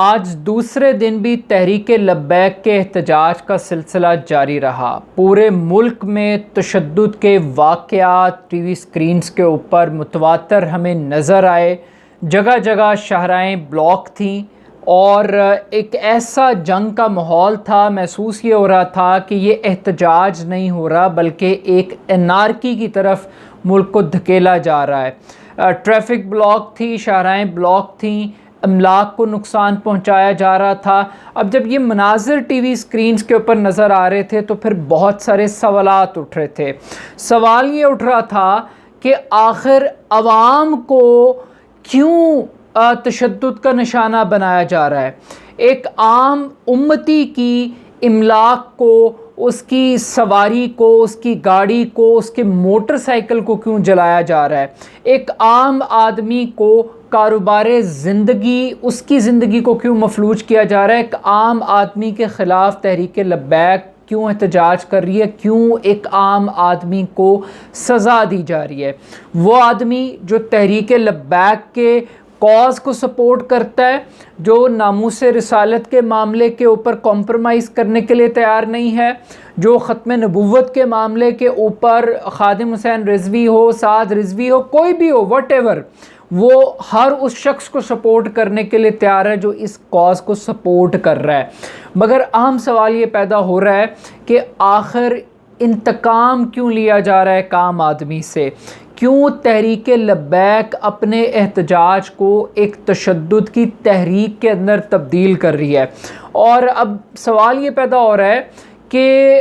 आज दूसरे दिन भी तहरीक लब्बैक के एहतजाज का सिलसिला जारी रहा। पूरे मुल्क में तशद्दुद के वाक़यात टीवी स्क्रीन्स के ऊपर मुतवातर हमें नज़र आए। जगह जगह शाहराएँ ब्लॉक थीं और एक ऐसा जंग का माहौल था। महसूस ये हो रहा था कि ये एहतजाज नहीं हो रहा बल्कि एक एनार्की की तरफ मुल्क को धकेला जा रहा है। ट्रैफिक ब्लॉक थी, शाहराएँ ब्लॉक थीं, अमलाक को नुकसान पहुंचाया जा रहा था। अब जब ये मनाज़िर टीवी स्क्रीन्स के ऊपर नज़र आ रहे थे तो फिर बहुत सारे सवालात उठ रहे थे। सवाल ये उठ रहा था कि आखिर अवाम को क्यों तशद्दुद का निशाना बनाया जा रहा है। एक आम उम्मती की इमलाक को, उसकी सवारी को, उसकी गाड़ी को, उसके मोटरसाइकिल को क्यों जलाया जा रहा है। एक आम आदमी को कारोबारे ज़िंदगी, उसकी ज़िंदगी को क्यों मफलूज किया जा रहा है। एक आम आदमी के ख़िलाफ़ तहरीक लब्बैक क्यों एहतजाज कर रही है, क्यों एक आम आदमी को सज़ा दी जा रही है। वो आदमी जो तहरीक लब्बैक के कॉज़ को सपोर्ट करता है, जो नामूस रिसालत के मामले के ऊपर कॉम्प्रोमाइज़ करने के लिए तैयार नहीं है, जो ख़त्म नबुव्वत के मामले के ऊपर खादिम हुसैन रिज़वी हो, साद रिज़वी हो, कोई भी हो, व्हाटएवर, वो हर उस शख्स को सपोर्ट करने के लिए तैयार है जो इस कॉज़ को सपोर्ट कर रहा है। मगर अहम सवाल ये पैदा हो रहा है कि आखिर इंतकाम क्यों लिया जा रहा है एक आम आदमी से। क्यों तहरीक लब्बैक अपने एहतजाज को एक तशद्दुद की तहरीक के अंदर तब्दील कर रही है। और अब सवाल ये पैदा हो रहा है कि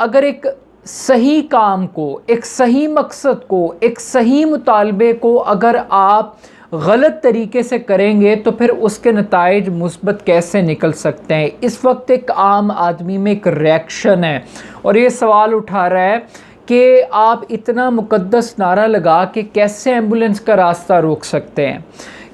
अगर एक सही काम को, एक सही मकसद को, एक सही मुतालबे को अगर आप गलत तरीके से करेंगे तो फिर उसके नताइज मुस्बत कैसे निकल सकते हैं। इस वक्त एक आम आदमी में एक रिएक्शन है और ये सवाल उठा रहा है कि आप इतना मुकद्दस नारा लगा के कैसे एम्बुलेंस का रास्ता रोक सकते हैं।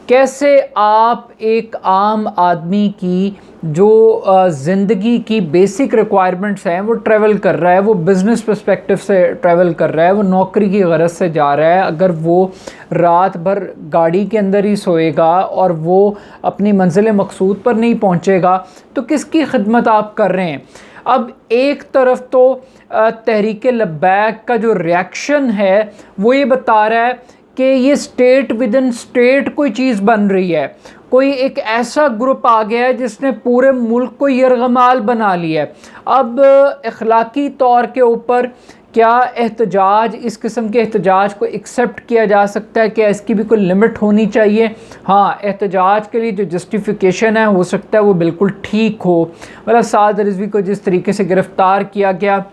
कैसे आप एक आम आदमी की जो ज़िंदगी की बेसिक रिक्वायरमेंट्स हैं वो ट्रैवल कर रहा है, वो बिज़नेस पर्सपेक्टिव से ट्रैवल कर रहा है, वो नौकरी की गरज से जा रहा है, अगर वो रात भर गाड़ी के अंदर ही सोएगा और वो अपनी मंजिल मकसूद पर नहीं पहुंचेगा तो किसकी खिदमत आप कर रहे हैं। अब एक तरफ तो तहरीक लब्बैक का जो रिएक्शन है वो ये बता रहा है कि ये स्टेट विद इन स्टेट कोई चीज़ बन रही है, कोई एक ऐसा ग्रुप आ गया है जिसने पूरे मुल्क को यरगमाल बना लिया है। अब अखलाकी तौर के ऊपर क्या एहतजाज, इस किस्म के एहतजाज को एक्सेप्ट किया जा सकता है, क्या इसकी भी कोई लिमिट होनी चाहिए। हाँ, एहतजाज के लिए जो जस्टिफिकेशन है हो सकता है वो बिल्कुल ठीक हो। मतलब साद रिज़वी को जिस तरीके से गिरफ़्तार किया गया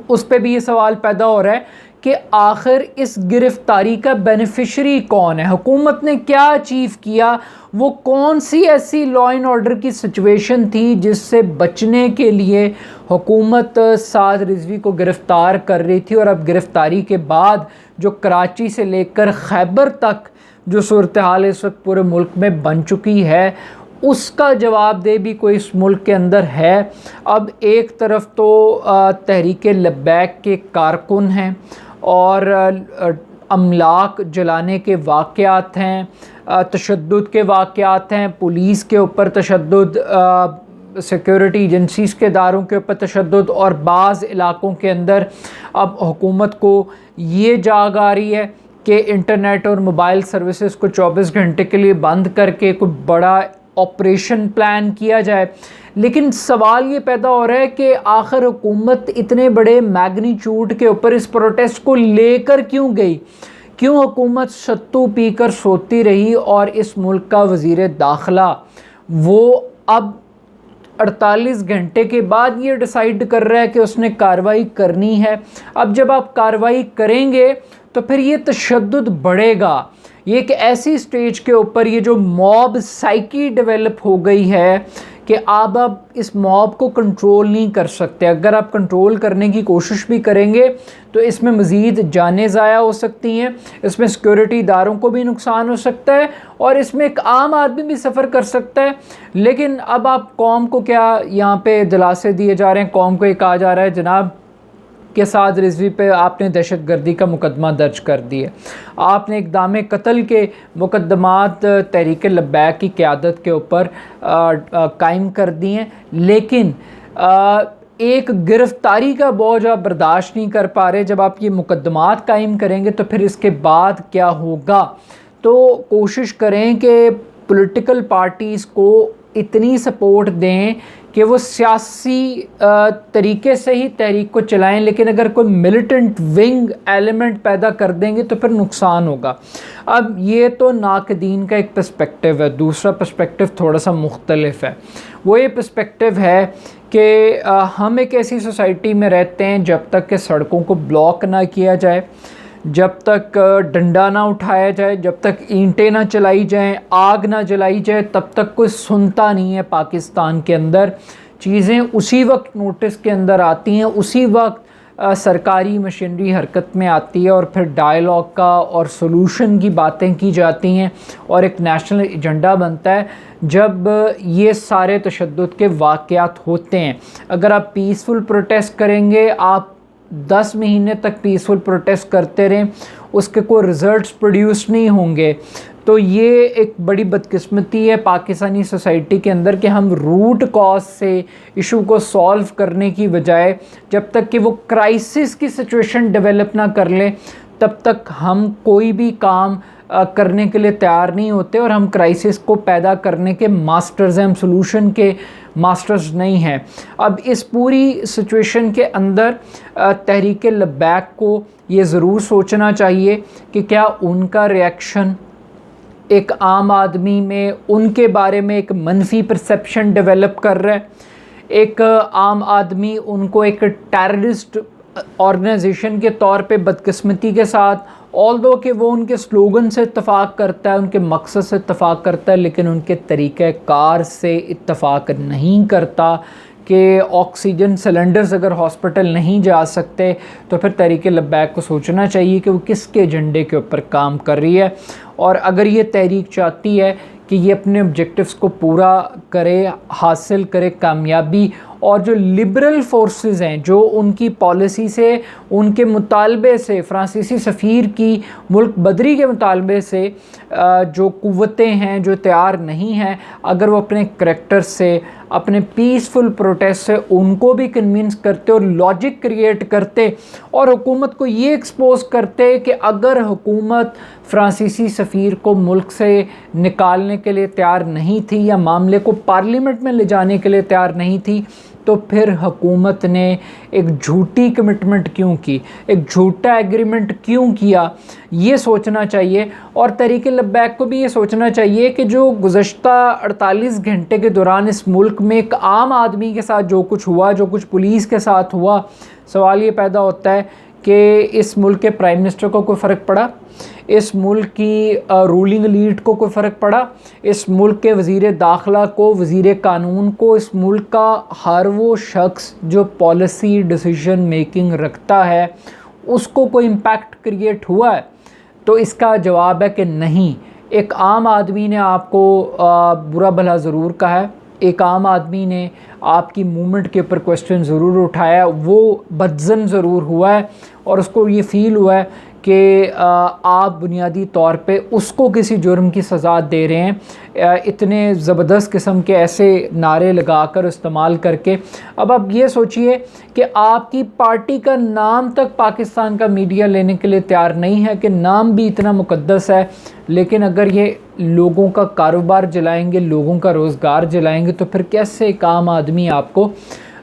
उस पर भी ये सवाल पैदा हो रहा है कि आखिर इस गिरफ़्तारी का बेनिफिशरी कौन है, हुकूमत ने क्या अचीव किया, वो कौन सी ऐसी लॉ एंड ऑर्डर की सिचुएशन थी जिससे बचने के लिए हुकूमत साद रिज़वी को गिरफ़्तार कर रही थी। और अब गिरफ़्तारी के बाद जो कराची से लेकर खैबर तक जो सूरत हाल इस वक्त पूरे मुल्क में बन चुकी है उसका जवाब दे भी कोई इस मुल्क के अंदर है। अब एक तरफ तो तहरीक लब्बैक के कारकुन हैं और अमलाक जलाने के वाक़यात हैं, तशद्दुद के वाक़यात हैं, पुलिस के ऊपर तशद्दुद, सिक्योरिटी एजेंसीज़ के इदारों के ऊपर तशद्दुद, और बाज़ इलाक़ों के अंदर अब हुकूमत को ये जाग आ रही है कि इंटरनेट और मोबाइल सर्विसेज को 24 घंटे के लिए बंद करके कोई बड़ा ऑपरेशन प्लान किया जाए। लेकिन सवाल ये पैदा हो रहा है कि आखिर हुकूमत इतने बड़े मैग्नीट्यूड के ऊपर इस प्रोटेस्ट को लेकर क्यों गई, क्यों हुकूमत सत्तू पीकर सोती रही और इस मुल्क का वज़ीर दाखिला वो अब 48 घंटे के बाद ये डिसाइड कर रहा है कि उसने कार्रवाई करनी है। अब जब आप कार्रवाई करेंगे तो फिर ये तशद्दुद बढ़ेगा। ये एक ऐसी स्टेज के ऊपर ये जो मॉब साइकी डेवलप हो गई है कि आप इस मॉब को कंट्रोल नहीं कर सकते। अगर आप कंट्रोल करने की कोशिश भी करेंगे तो इसमें मज़ीद जानें ज़ाया हो सकती हैं, इसमें सिक्योरिटी इदारों को भी नुकसान हो सकता है और इसमें एक आम आदमी भी सफ़र कर सकता है। लेकिन अब आप कौम को क्या यहाँ पे दिलासे दिए जा रहे हैं, कौम को ये कहा जा रहा है जनाब के साथ रिजवी पे आपने दहशतगर्दी का मुकदमा दर्ज कर दिया, आपने इक़दाम कत्ल के मुकदमात तहरीक लब्बैक की क़यादत के ऊपर कायम कर दिए, लेकिन एक गिरफ़्तारी का बोझ आप बर्दाश्त नहीं कर पा रहे। जब आप ये मुकदमात कायम करेंगे तो फिर इसके बाद क्या होगा? तो कोशिश करें कि पॉलिटिकल पार्टीज़ को इतनी सपोर्ट दें कि वो सियासी तरीके से ही तहरीक को चलाएं, लेकिन अगर कोई मिलिटेंट विंग एलिमेंट पैदा कर देंगे तो फिर नुकसान होगा। अब ये तो नाक़दीन का एक पर्सपेक्टिव है, दूसरा पर्सपेक्टिव थोड़ा सा मुख्तलिफ है। वो ये पर्सपेक्टिव है कि हम एक ऐसी सोसाइटी में रहते हैं जब तक कि सड़कों को ब्लॉक ना किया जाए, जब तक डंडा ना उठाया जाए, जब तक ईंटें ना चलाई जाएं, आग ना जलाई जाए, तब तक कोई सुनता नहीं है। पाकिस्तान के अंदर चीज़ें उसी वक्त नोटिस के अंदर आती हैं, उसी वक्त सरकारी मशीनरी हरकत में आती है और फिर डायलॉग का और सॉल्यूशन की बातें की जाती हैं और एक नेशनल एजेंडा बनता है जब ये सारे तशद्दुद के वाक़यात होते हैं। अगर आप पीसफुल प्रोटेस्ट करेंगे, आप 10 महीने तक पीसफुल प्रोटेस्ट करते रहें, उसके कोई रिज़ल्ट्स प्रोड्यूस नहीं होंगे। तो ये एक बड़ी बदकिस्मती है पाकिस्तानी सोसाइटी के अंदर कि हम रूट कॉज से इशू को सॉल्व करने की बजाय जब तक कि वो क्राइसिस की सिचुएशन डेवलप ना कर ले तब तक हम कोई भी काम करने के लिए तैयार नहीं होते, और हम क्राइसिस को पैदा करने के मास्टर्स हैं, हम सॉल्यूशन के मास्टर्स नहीं हैं। अब इस पूरी सिचुएशन के अंदर तहरीक लब्बैक को ये ज़रूर सोचना चाहिए कि क्या उनका रिएक्शन एक आम आदमी में उनके बारे में एक मनफी परसेप्शन डेवलप कर रहा है। एक आम आदमी उनको एक टेररिस्ट ऑर्गेनाइजेशन के तौर पे बदकिस्मती के साथ, ऑल्दो कि वो उनके स्लोगन से इत्तफ़ाक़ करता है, उनके मकसद से इत्तफ़ाक़ करता है, लेकिन उनके तरीक़ाकार से इत्तफ़ाक़ नहीं करता कि ऑक्सीजन सिलेंडर्स अगर हॉस्पिटल नहीं जा सकते तो फिर तहरीक लब्बैक को सोचना चाहिए कि वो किसके एजेंडे के ऊपर काम कर रही है। और अगर ये तहरीक चाहती है कि ये अपने ऑब्जेक्टिव्स को पूरा करे, हासिल करे कामयाबी, और जो लिबरल फोर्सेस हैं जो उनकी पॉलिसी से, उनके मुतालबे से, फ़्रांसीसी सफ़ीर की मुल्क बदरी के मुतालबे से जो क़ुव्वतें हैं जो तैयार नहीं हैं, अगर वो अपने करैक्टर से, अपने पीसफुल प्रोटेस्ट से उनको भी कन्विंस करते और लॉजिक क्रिएट करते और हुकूमत को ये एक्सपोज करते कि अगर हुकूमत फ़्रांसीसी सफ़ीर को मुल्क से निकालने के लिए तैयार नहीं थी या मामले को पार्लियामेंट में ले जाने के लिए तैयार नहीं थी, तो फिर हुकूमत ने एक झूठी कमिटमेंट क्यों की, एक झूठा एग्रीमेंट क्यों किया, ये सोचना चाहिए। और तहरीक लब्बैक को भी ये सोचना चाहिए कि जो गुज़श्ता 48 घंटे के दौरान इस मुल्क में एक आम आदमी के साथ जो कुछ हुआ, जो कुछ पुलिस के साथ हुआ, सवाल ये पैदा होता है कि इस मुल्क के प्राइम मिनिस्टर को कोई फ़र्क पड़ा, इस मुल्क की रूलिंग लीड को कोई फ़र्क पड़ा, इस मुल्क के वज़ीर दाखिला को, वज़ीर कानून को, इस मुल्क का हर वो शख्स जो पॉलिसी डिसीजन मेकिंग रखता है उसको कोई इम्पैक्ट क्रिएट हुआ है? तो इसका जवाब है कि नहीं। एक आम आदमी ने आपको बुरा भला ज़रूर कहा है, एक आम आदमी ने आपकी मूवमेंट के ऊपर क्वेश्चन ज़रूर उठाया, वो बदज़न ज़रूर हुआ है और उसको ये फ़ील हुआ है कि आप बुनियादी तौर पे उसको किसी जुर्म की सज़ा दे रहे हैं, इतने ज़बरदस्त किस्म के ऐसे नारे लगाकर इस्तेमाल करके। अब आप ये सोचिए कि आपकी पार्टी का नाम तक पाकिस्तान का मीडिया लेने के लिए तैयार नहीं है कि नाम भी इतना मुकद्दस है, लेकिन अगर ये लोगों का कारोबार जलाएंगे, लोगों का रोज़गार जलाएंगे, तो फिर कैसे एक आम आदमी आपको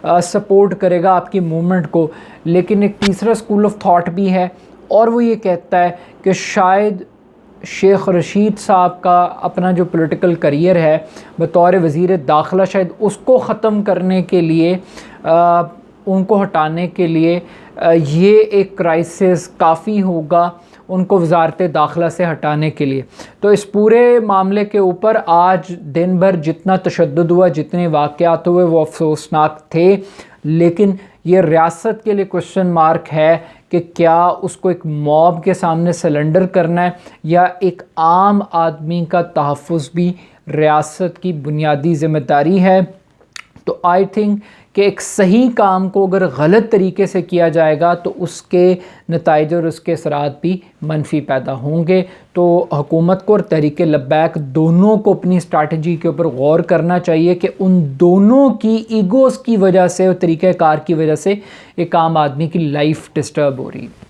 सपोर्ट करेगा, आपकी मूवमेंट को। लेकिन एक तीसरा स्कूल ऑफ थॉट भी है और वो ये कहता है कि शायद शेख रशीद साहब का अपना जो पॉलिटिकल करियर है बतौर वज़ीर दाखिला, शायद उसको ख़त्म करने के लिए, उनको हटाने के लिए ये एक क्राइसिस काफ़ी होगा उनको वज़ारत दाखिला से हटाने के लिए। तो इस पूरे मामले के ऊपर आज दिन भर जितना तशद्दुद हुआ, जितने वाक़यात हुए, वो अफसोसनाक थे, लेकिन ये रियासत के लिए क्वेश्चन मार्क है कि क्या उसको एक मॉब के सामने सरेंडर करना है या एक आम आदमी का तहफ़्फ़ुज़ भी रियासत की बुनियादी ज़िम्मेदारी है। तो आई थिंक कि एक सही काम को अगर गलत तरीके से किया जाएगा तो उसके नताइज और उसके असरात भी मनफी पैदा होंगे। तो हुकूमत को और तहरीक लब्बैक दोनों को अपनी स्ट्रैटेजी के ऊपर गौर करना चाहिए कि उन दोनों की ईगोज़ की वजह से और तरीक़ाकार की वजह से एक आम आदमी की लाइफ डिस्टर्ब हो रही है।